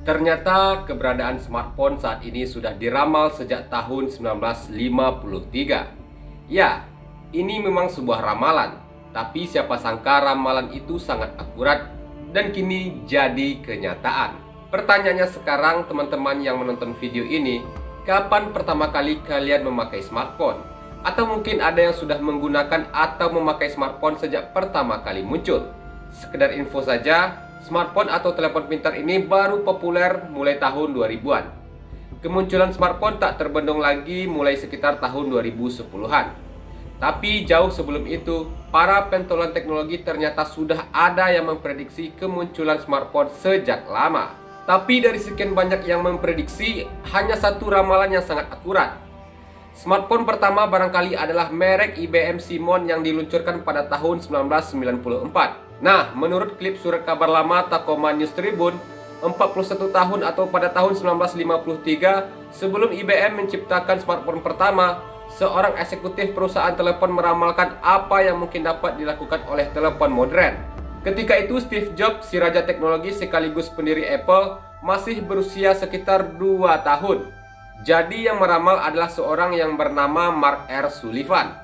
Ternyata keberadaan smartphone saat ini sudah diramal sejak tahun 1953. Ya, ini memang sebuah ramalan, tapi siapa sangka ramalan itu sangat akurat dan kini jadi kenyataan. Pertanyaannya sekarang teman-teman yang menonton video ini, kapan pertama kali kalian memakai smartphone? Atau mungkin ada yang sudah menggunakan atau memakai smartphone sejak pertama kali muncul? Sekedar info saja, smartphone atau telepon pintar ini baru populer mulai tahun 2000-an. Kemunculan smartphone tak terbendung lagi mulai sekitar tahun 2010-an. Tapi jauh sebelum itu, para pentolan teknologi ternyata sudah ada yang memprediksi kemunculan smartphone sejak lama. Tapi dari sekian banyak yang memprediksi, hanya satu ramalan yang sangat akurat. Smartphone pertama barangkali adalah merek IBM Simon yang diluncurkan pada tahun 1994. Nah, menurut klip surat kabar lama Tacoma News Tribune, 41 tahun atau pada tahun 1953, sebelum IBM menciptakan smartphone pertama, seorang eksekutif perusahaan telepon meramalkan apa yang mungkin dapat dilakukan oleh telepon modern. Ketika itu Steve Jobs, si raja teknologi sekaligus pendiri Apple, masih berusia sekitar 2 tahun. Jadi yang meramal adalah seorang yang bernama Mark R. Sullivan,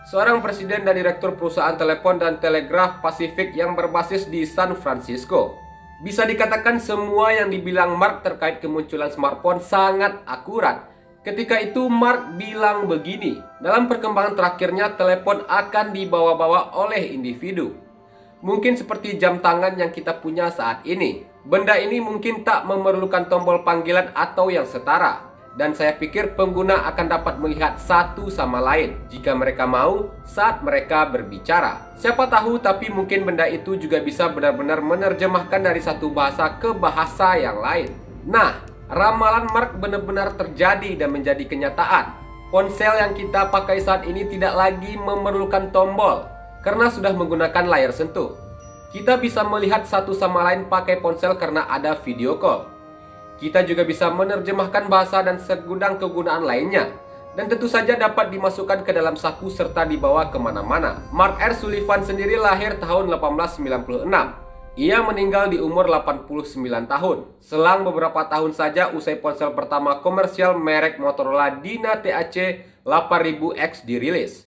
seorang presiden dan direktur perusahaan telepon dan telegraf Pasifik yang berbasis di San Francisco. Bisa dikatakan semua yang dibilang Mark terkait kemunculan smartphone sangat akurat. Ketika itu Mark bilang begini, dalam perkembangan terakhirnya telepon akan dibawa-bawa oleh individu. Mungkin seperti jam tangan yang kita punya saat ini. Benda ini mungkin tak memerlukan tombol panggilan atau yang setara. Dan saya pikir pengguna akan dapat melihat satu sama lain jika mereka mau saat mereka berbicara. Siapa tahu, tapi mungkin benda itu juga bisa benar-benar menerjemahkan dari satu bahasa ke bahasa yang lain. Nah, ramalan Mark benar-benar terjadi dan menjadi kenyataan. Ponsel yang kita pakai saat ini tidak lagi memerlukan tombol karena sudah menggunakan layar sentuh. Kita bisa melihat satu sama lain pakai ponsel karena ada video call. Kita juga bisa menerjemahkan bahasa dan segudang kegunaan lainnya. Dan tentu saja dapat dimasukkan ke dalam saku serta dibawa kemana-mana. Mark R. Sullivan sendiri lahir tahun 1896. Ia meninggal di umur 89 tahun. Selang beberapa tahun saja usai ponsel pertama komersial merek Motorola Dina TAC 8000X dirilis.